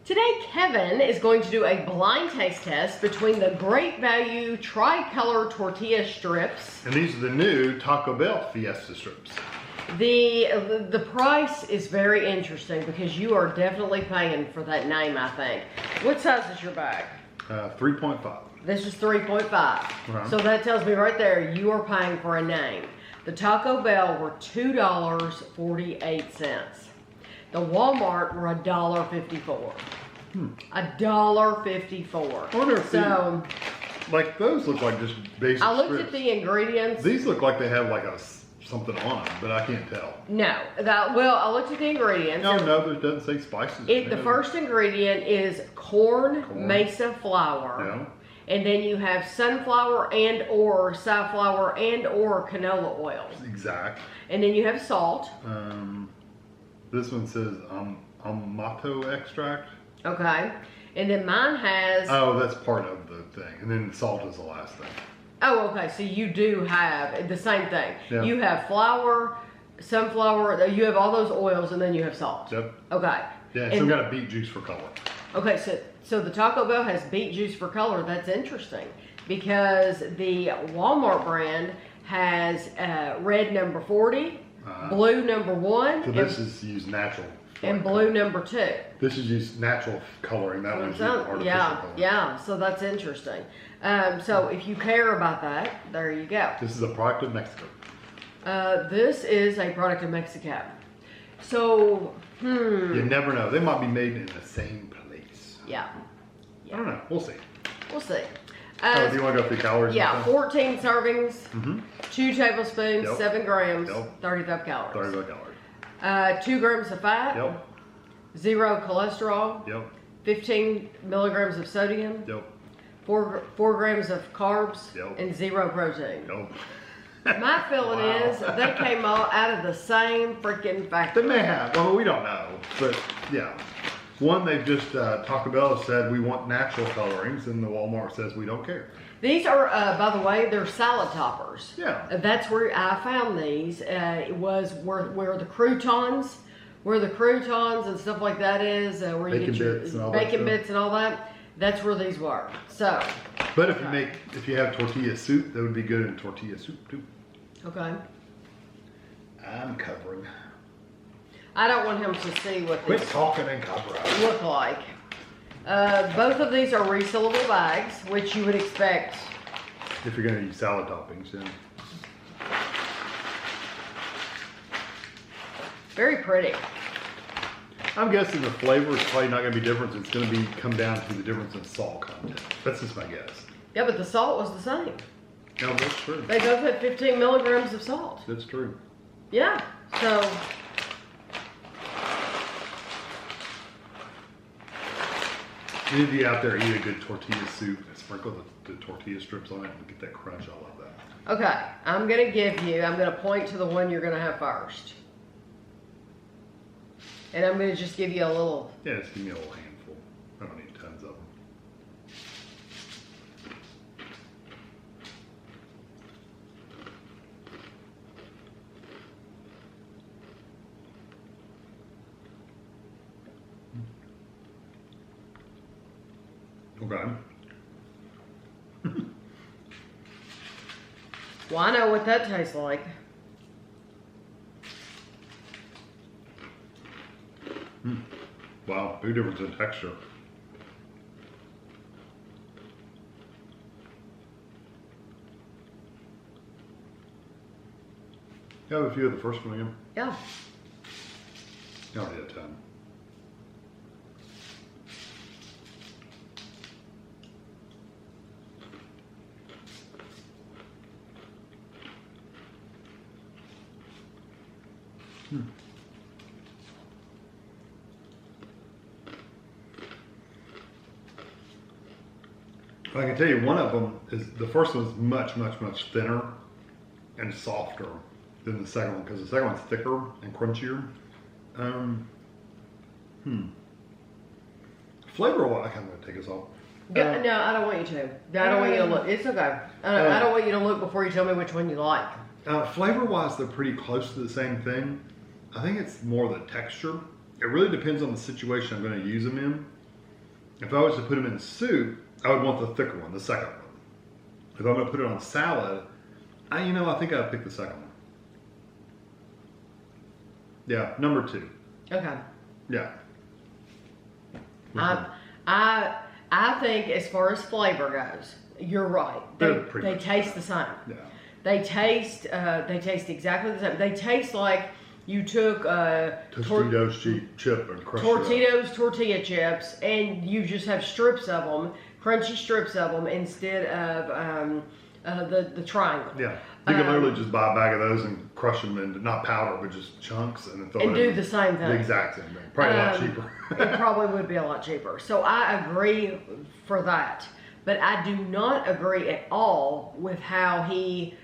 Today, Kevin is going to do a blind taste test between the Great Value Tricolor Tortilla Strips. And these are the new Taco Bell Fiesta strips. The price is very interesting because you are definitely paying for that name, I think. What size is your bag? 3.5. This is 3.5. So that tells me right there, you are paying for a name. The Taco Bell were $2.48. The Walmart were $1.54. $1.54. I wonder if like those look like just basic I looked strips. at the ingredients. These look like they have like something on them, but I can't tell. No. Well, I looked at the ingredients. No, it doesn't say spices. The first ingredient is corn mesa flour. Yeah. And then you have sunflower and or safflower and or canola oil. Exact. And then you have salt. This one says amato extract. Okay. And then mine has... Oh, that's part of the thing. And then salt is the last thing. Oh, okay. So you do have the same thing. Yeah. You have flour, sunflower, you have all those oils, and then you have salt. Yep. Okay. Yeah, so we got a beet juice for color. Okay, so the Taco Bell has beet juice for color. That's interesting because the Walmart brand has red number 40, blue number 1. So this is used natural. And blue number 2. This is used natural coloring. That one's artificial coloring. Yeah, so that's interesting. So if you care about that, there you go. This is a product of Mexico. This is a product of Mexico. So, You never know. They might be made in the same place. Yeah. I don't know. We'll see. We'll see. Do you want to go through calories? Yeah, 14 servings, 2 tablespoons, 7 grams, 35 calories. 35 calories. 2 grams of fat. Yep. 0 cholesterol. Yep. 15 milligrams of sodium. Yep. 4 grams of carbs. Yep. And 0 protein. Yep. My feeling is they came all out of the same freaking factory. They may have. Well, we don't know. But yeah. One, they've just, Taco Bell said we want natural colorings, and the Walmart says we don't care. These are, by the way, they're salad toppers. Yeah. That's where I found these. It was where the croutons, and stuff like that is, where you get your bacon bits and all that. That's where these were. So. But if you have tortilla soup, that would be good in tortilla soup too. Okay. I'm covering. I don't want him to see what Quit these talking and covering. look like. Both of these are resealable bags, which you would expect. If you're going to use salad toppings, then. Very pretty. I'm guessing the flavor is probably not going to be different. It's going to come down to the difference in salt content. That's just my guess. Yeah, but the salt was the same. No, that's true. They both had 15 milligrams of salt. That's true. Yeah, so. You need to be out there, eat a good tortilla soup, and sprinkle the tortilla strips on it and get that crunch. I love that. Okay, I'm going to point to the one you're going to have first. And I'm going to just give you a little. Yeah, just give me a little handful. I don't need tons of them. Okay. Well, I know what that tastes like. Wow, big difference in texture. You have a few of the first one again? Yeah. You don't need a ton. I can tell you one of them is, the first one is much thinner and softer than the second one, because the second one's thicker and crunchier. Flavor-wise, I'm going to take us off. No, I don't want you to. I don't want you to look. It's okay. I don't want you to look before you tell me which one you like. Flavor-wise, they're pretty close to the same thing. I think it's more the texture. It really depends on the situation I'm going to use them in. if I was to put them in soup, I would want the thicker one, the second one. If I'm going to put it on salad, I think I'd pick the second one. Yeah, number 2. Okay. Yeah. I think as far as flavor goes, you're right. They taste the same. Yeah. They taste exactly the same. They taste like you took Tostitos chip and crushed Tortilla chips, and you just have strips of them, crunchy strips of them, instead of the triangle. Yeah. You can literally just buy a bag of those and crush them into, not powder, but just chunks, and then throw it in. And do the same thing. The exact same thing. Probably a lot cheaper. It probably would be a lot cheaper. So I agree for that. But I do not agree at all with how he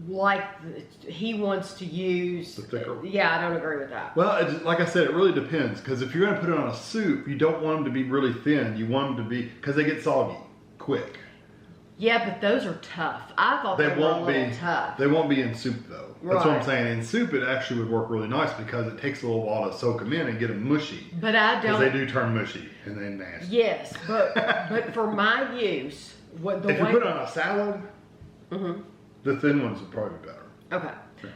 wants to use the thicker. Yeah, I don't agree with that. Well, like I said, it really depends, because if you're going to put it on a soup, you don't want them to be really thin. You want them to be, because they get soggy quick. Yeah, but those are tough. I thought they were a little tough. They won't be in soup though. Right. That's what I'm saying. In soup, it actually would work really nice because it takes a little while to soak them in and get them mushy. But I don't. Because they do turn mushy and then nasty. Yes, but for my use, if you put it on a salad, the thin ones would probably be better. Okay,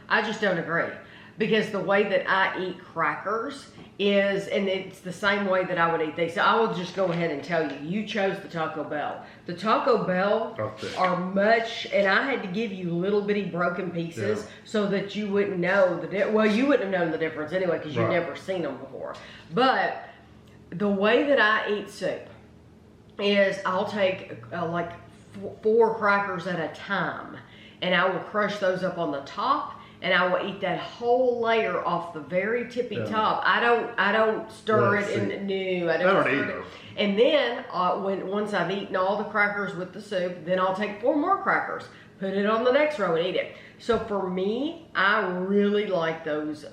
I just don't agree, because the way that I eat crackers is, and it's the same way that I would eat these. So I will just go ahead and tell you, you chose the Taco Bell. The Taco Bell are much, and I had to give you little bitty broken pieces so that you wouldn't know you wouldn't have known the difference anyway, because you've never seen them before. But the way that I eat soup is I'll take like 4 crackers at a time, and I will crush those up on the top, and I will eat that whole layer off the very tippy top. I don't stir it in. No, I don't stir it. And then once I've eaten all the crackers with the soup, then I'll take 4 more crackers, put it on the next row, and eat it. So for me, I really like those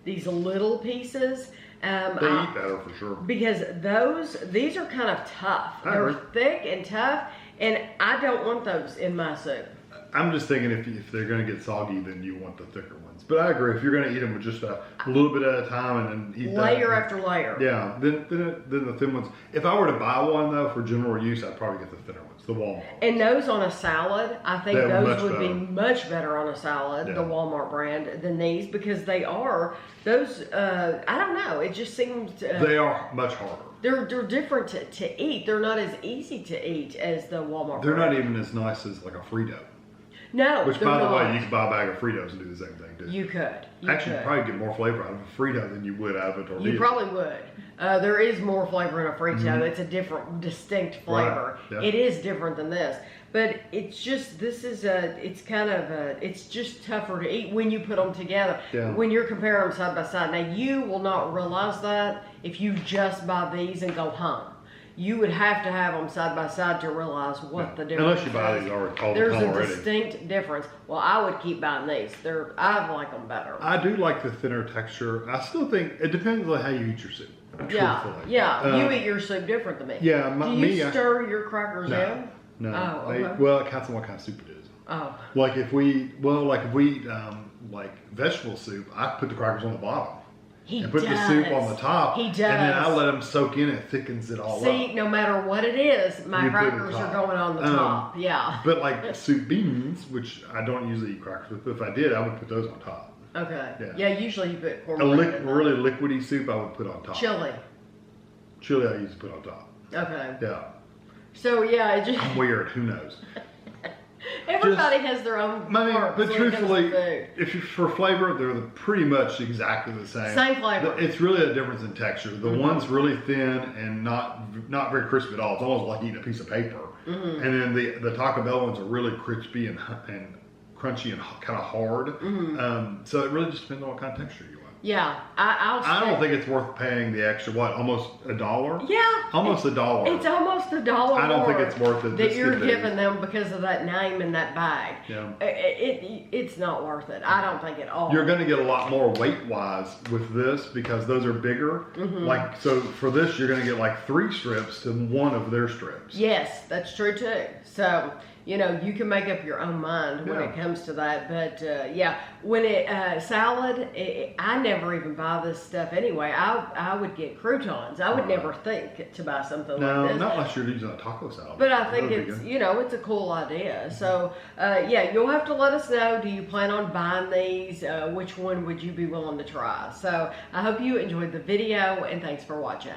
these little pieces. They eat better for sure. Because these are kind of tough. They're thick and tough, and I don't want those in my soup. I'm just thinking if they're going to get soggy, then you want the thicker ones. But I agree. If you're going to eat them with just a little bit at a time and then eat layer after layer. Yeah, then the thin ones. If I were to buy one though for general use, I'd probably get the thinner ones, the Walmart. And those on a salad, I think those would be much better on a salad, the Walmart brand, than these, because they are those. I don't know. It just seems they are much harder. They're different to eat. They're not as easy to eat as the Walmart. They're brand. not even as nice as like a Frito. No, which, by the way, you could buy a bag of Fritos and do the same thing, too. You could. Actually, you'd probably get more flavor out of a Frito than you would out of a tortilla. You probably would. There is more flavor in a Frito. It's a different, distinct flavor. Right. Yeah. It is different than this. But it's just, it's just tougher to eat when you put them together. Yeah. When you're comparing them side by side. Now, you will not realize that if you just buy these and go home. You would have to have them side by side to realize what the difference is. Unless you buy these all There's the time a distinct difference. Well, I would keep buying these. I like them better. I do like the thinner texture. I still think it depends on how you eat your soup. Yeah, truthfully. You eat your soup different than me. Yeah, do you stir your crackers in? No. Oh, okay. Well, it counts on what kind of soup it is. Oh. Like if we eat like vegetable soup, I put the crackers on the bottom. And put the soup on the top. He does. And then I let them soak in. It thickens it all up. See, no matter what it is, my crackers are going on the top. Yeah. But like soup beans, which I don't usually eat crackers with, but if I did, I would put those on top. Okay. Yeah, usually you put cornbread. Really liquidy soup, I would put on top. Chili I used to put on top. Okay. Yeah. So yeah, it just... I'm weird. Who knows? Everybody has their own. But truthfully, if you're for flavor, they're pretty much exactly the same. Same flavor. It's really a difference in texture. The one's really thin and not very crispy at all. It's almost like eating a piece of paper. And then the Taco Bell ones are really crispy and crunchy and kind of hard. So it really just depends on what kind of texture you want. Yeah, I don't think it's worth paying the extra, almost $1? Yeah. Almost $1. It's almost $1 I don't think it's worth it. That you're giving them because of that name in that bag. Yeah. It's not worth it. I don't think at all. You're going to get a lot more weight-wise with this because those are bigger. So for this, you're going to get like 3 strips to 1 of their strips. Yes, that's true too. So you know, you can make up your own mind when Yeah. it comes to that. But yeah, when salad, I never even buy this stuff anyway. I would get croutons. I would never think to buy something No, like this. not unless you're using a taco salad. But I think Those are it's, good. you know, it's a cool idea. So, yeah, you'll have to let us know. Do you plan on buying these? Which one would you be willing to try? So, I hope you enjoyed the video, and thanks for watching.